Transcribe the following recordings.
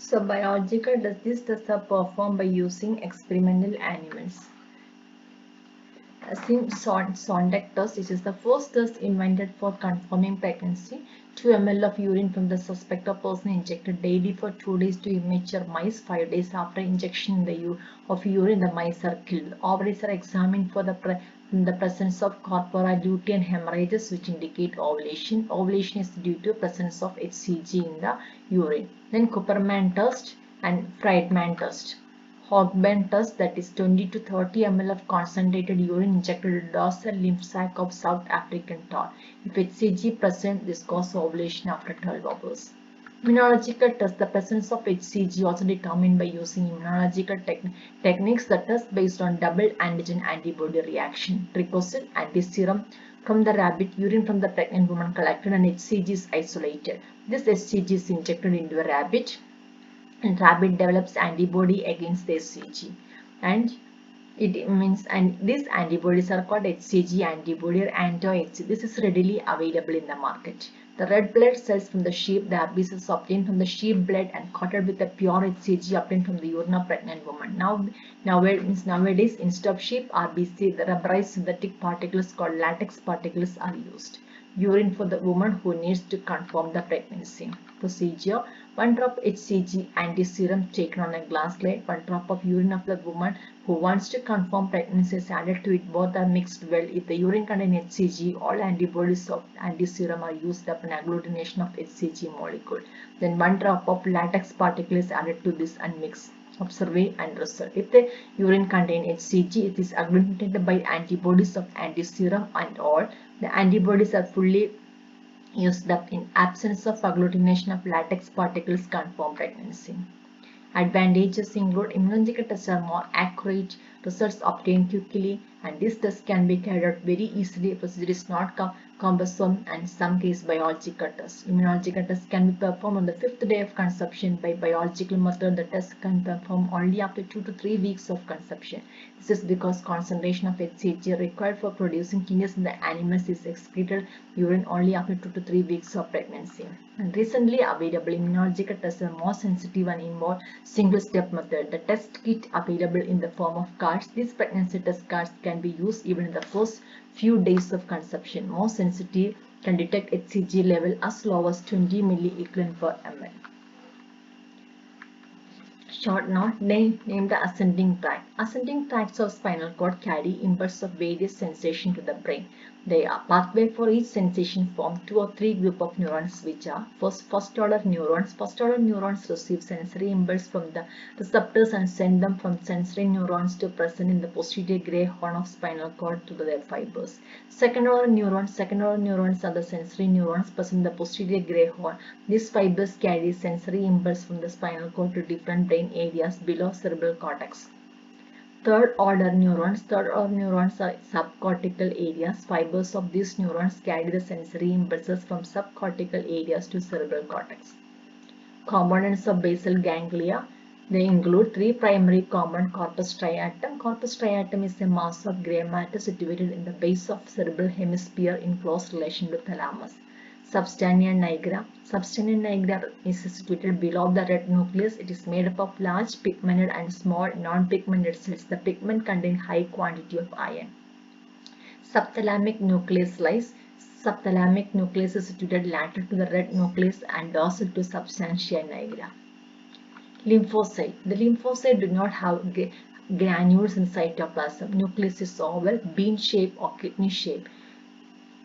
So biological tests are performed by using experimental animals. Sondac test, which is the first test invented for confirming pregnancy. 2 ml of urine from the suspected person injected daily for 2 days to immature mice. 5 days after injection of urine, the mice are killed. Ovaries are examined for the presence of corpora lutein hemorrhages, which indicate ovulation. Ovulation is due to presence of HCG in the urine. Then Cooperman test and Friedman test. Hogben test, that is 20 to 30 ml of concentrated urine injected to the dorsal lymph sac of South African tar. If HCG present, this causes ovulation after 12 hours. Immunological test, the presence of HCG also determined by using immunological techniques. The test based on double antigen antibody reaction. Tricosil antiserum from the rabbit, urine from the pregnant woman collected, and HCG is isolated. This HCG is injected into a rabbit, and rabbit develops antibody against the HCG, and these antibodies are called HCG antibody or anti-HCG. This is readily available in the market. The red blood cells from the sheep, the herpes is obtained from the sheep blood and coated with the pure HCG obtained from the urine of pregnant woman. Nowadays, instead of sheep RBC, the rubberized synthetic particles called latex particles are used. Urine for the woman who needs to confirm the pregnancy. Procedure: 1 drop HCG antiserum taken on a glass slide. 1 drop of urine of the woman who wants to confirm pregnancy is added to it. Both are mixed well. If the urine contains HCG, all antibodies of antiserum are used upon agglutination of HCG molecule. Then 1 drop of latex particle is added to this and mixed. Observe and result. If the urine contains HCG, it is agglutinated by antibodies of antiserum, and all the antibodies are fully used up. In absence of agglutination of latex particles, confirm pregnancy. Advantages include immunological tests are more accurate, results obtained quickly, and this test can be carried out very easily. Procedure is not cumbersome, and in some cases biological tests. Immunological tests can be performed on the 5th day of conception. By biological method, the test can be performed only after 2 to 3 weeks of conception. This is because concentration of HCG required for producing kidneys in the animals is excreted urine only after 2 to 3 weeks of pregnancy. And recently available immunological tests are more sensitive and involve single-step method. The test kit available in the form of cards. These pregnancy test cards can be used even in the first few days of conception. More sensitive, can detect HCG level as low as 20 milliequivalent per ml. Short note: name the ascending tract. Ascending tracts of spinal cord carry impulses of various sensations to the brain. They are pathway for each sensation form 2 or 3 group of neurons, which are first order neurons. First order neurons receive sensory impulse from the receptors and send them from sensory neurons to present in the posterior gray horn of spinal cord to their fibers. Second order neurons are the sensory neurons present in the posterior gray horn. These fibers carry sensory impulse from the spinal cord to different brain areas below cerebral cortex. Third order neurons are subcortical areas. Fibers of these neurons carry the sensory impulses from subcortical areas to cerebral cortex. Components of basal ganglia. They include 3 primary components: corpus striatum. Corpus striatum is a mass of gray matter situated in the base of cerebral hemisphere in close relation to thalamus. Substantia nigra. Substantia nigra is situated below the red nucleus. It is made up of large pigmented and small non-pigmented cells. The pigment contains high quantity of iron. Subthalamic nucleus lies. Subthalamic nucleus is situated lateral to the red nucleus and dorsal to substantia nigra. Lymphocyte. The lymphocyte do not have granules in cytoplasm. Nucleus is oval, bean shape or kidney shape.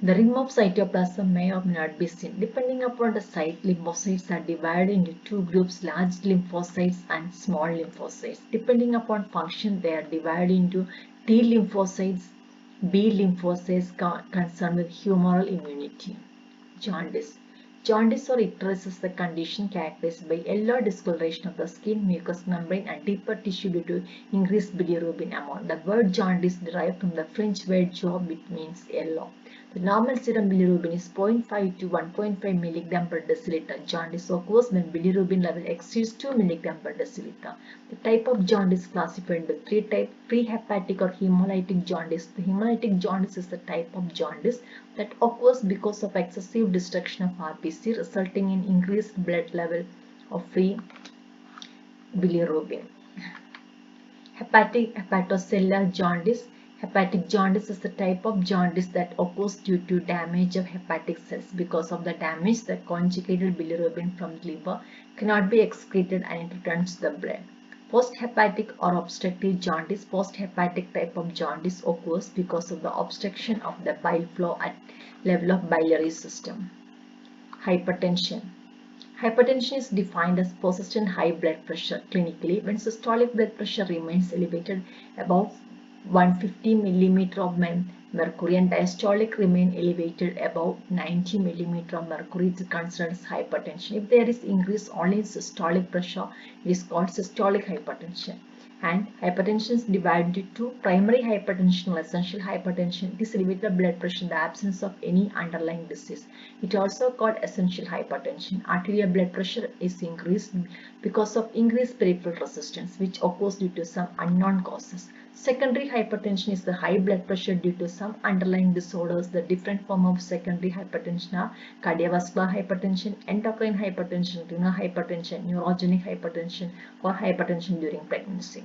The rim of cytoplasm may or may not be seen. Depending upon the site, lymphocytes are divided into 2 groups: large lymphocytes and small lymphocytes. Depending upon function, they are divided into T lymphocytes, B lymphocytes concerned with humoral immunity. Jaundice. Jaundice or icterus is the condition characterized by yellow discoloration of the skin, mucous membrane, and deeper tissue due to increased bilirubin amount. The word jaundice derived from the French word jaune, which means yellow. The normal serum bilirubin is 0.5 to 1.5 mg per deciliter. Jaundice occurs when bilirubin level exceeds 2 mg per deciliter. The type of jaundice classified into 3 types: prehepatic or hemolytic jaundice. The hemolytic jaundice is the type of jaundice that occurs because of excessive destruction of RBC, resulting in increased blood level of free bilirubin. Hepatocellular jaundice. Hepatic jaundice is the type of jaundice that occurs due to damage of hepatic cells. Because of the damage, the conjugated bilirubin from the liver cannot be excreted and it returns to the blood. Post-hepatic or obstructive jaundice. Post-hepatic type of jaundice occurs because of the obstruction of the bile flow at level of biliary system. Hypertension. Hypertension is defined as persistent high blood pressure clinically when systolic blood pressure remains elevated above 150 mm of mercury and diastolic remain elevated above 90 mm of mercury. It is considered as hypertension. If there is increase only in systolic pressure, it is called systolic hypertension. And hypertension is divided into two: primary hypertension and essential hypertension. It is elevated blood pressure in the absence of any underlying disease. It is also called essential hypertension. Arterial blood pressure is increased because of increased peripheral resistance, which occurs due to some unknown causes. Secondary hypertension is the high blood pressure due to some underlying disorders. The different form of secondary hypertension are cardiovascular hypertension, endocrine hypertension, renal hypertension, neurogenic hypertension, or hypertension during pregnancy.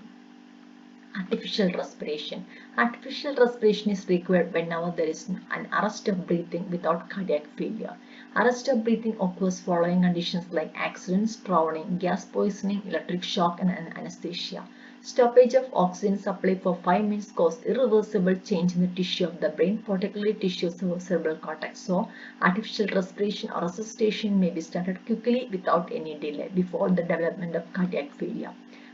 Artificial respiration. Artificial respiration is required whenever there is an arrest of breathing without cardiac failure. Arrest of breathing occurs following conditions like accidents, drowning, gas poisoning, electric shock, and anesthesia. Stoppage of oxygen supply for 5 minutes causes irreversible change in the tissue of the brain, particularly tissues of cerebral cortex. So, artificial respiration or resuscitation may be started quickly without any delay before the development of cardiac failure.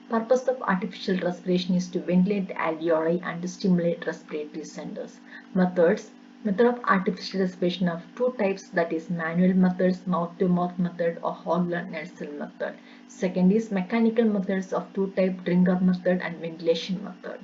Purpose of artificial respiration is to ventilate the alveoli and to stimulate respiratory centers. Methods. Method of artificial respiration of two types, that is manual methods, mouth-to-mouth method or Hogler-Nelson method. Second is mechanical methods of two types, Dringer method and ventilation method.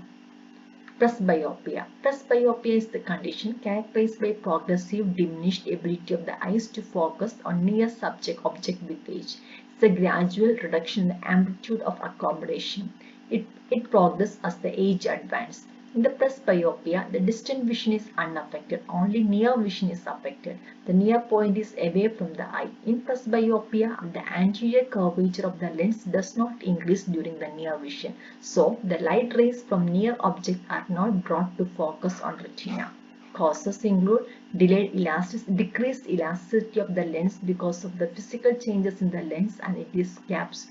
Presbyopia. Presbyopia is the condition characterized by progressive diminished ability of the eyes to focus on near object with age. It's a gradual reduction in the amplitude of accommodation. It progresses as the age advances. In the presbyopia, the distant vision is unaffected, only near vision is affected. The near point is away from the eye. In presbyopia, the anterior curvature of the lens does not increase during the near vision, so the light rays from near objects are not brought to focus on retina. Causes include decreased elasticity of the lens because of the physical changes in the lens and its gaps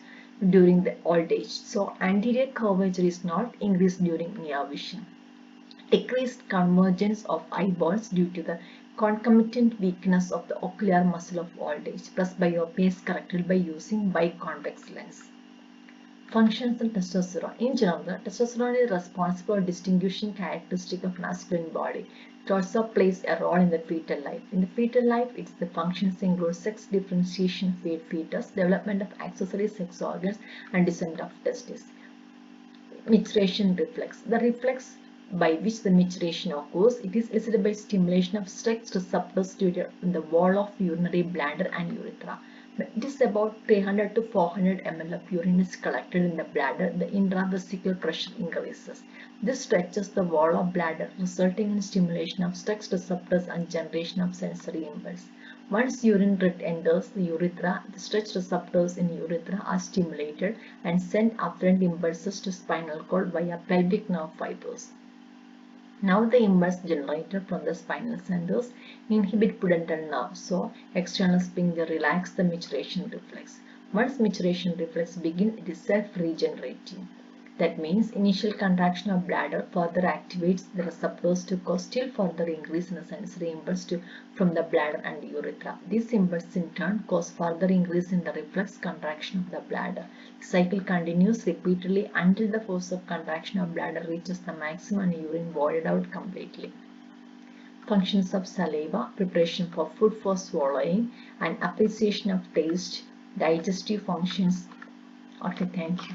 during the old age. So anterior curvature is not increased during near vision. Decreased convergence of eyeballs due to the concomitant weakness of the ocular muscle of old age. Presbyopia is corrected by using biconvex lens. Functions of testosterone. In general, testosterone is responsible for distinguishing characteristic of masculine body. It also plays a role in the fetal life. In the fetal life, the functions include sex differentiation of fetus, development of accessory sex organs, and descent of testes. Maturation reflex. The reflex by which the maturation occurs, it is elicited by stimulation of sex receptors in the wall of urinary bladder and urethra. It is about 300 to 400 ml of urine is collected in the bladder. The intravesical pressure increases. This stretches the wall of bladder, resulting in stimulation of sex receptors and generation of sensory impulse. Once urine enters the urethra, the stretch receptors in urethra are stimulated and send afferent impulses to spinal cord via pelvic nerve fibers. Now the impulse generated from the spinal centers inhibit pudendal nerve, so external sphincter relax the maturation reflex. Once maturation reflex begins, it is self-regenerating. That means initial contraction of bladder further activates the receptors to cause still further increase in the sensory impulse from the bladder and urethra. This impulse in turn cause further increase in the reflex contraction of the bladder. The cycle continues repeatedly until the force of contraction of bladder reaches the maximum and urine voided out completely. Functions of saliva, preparation for food for swallowing, and appreciation of taste, digestive functions. Okay, thank you.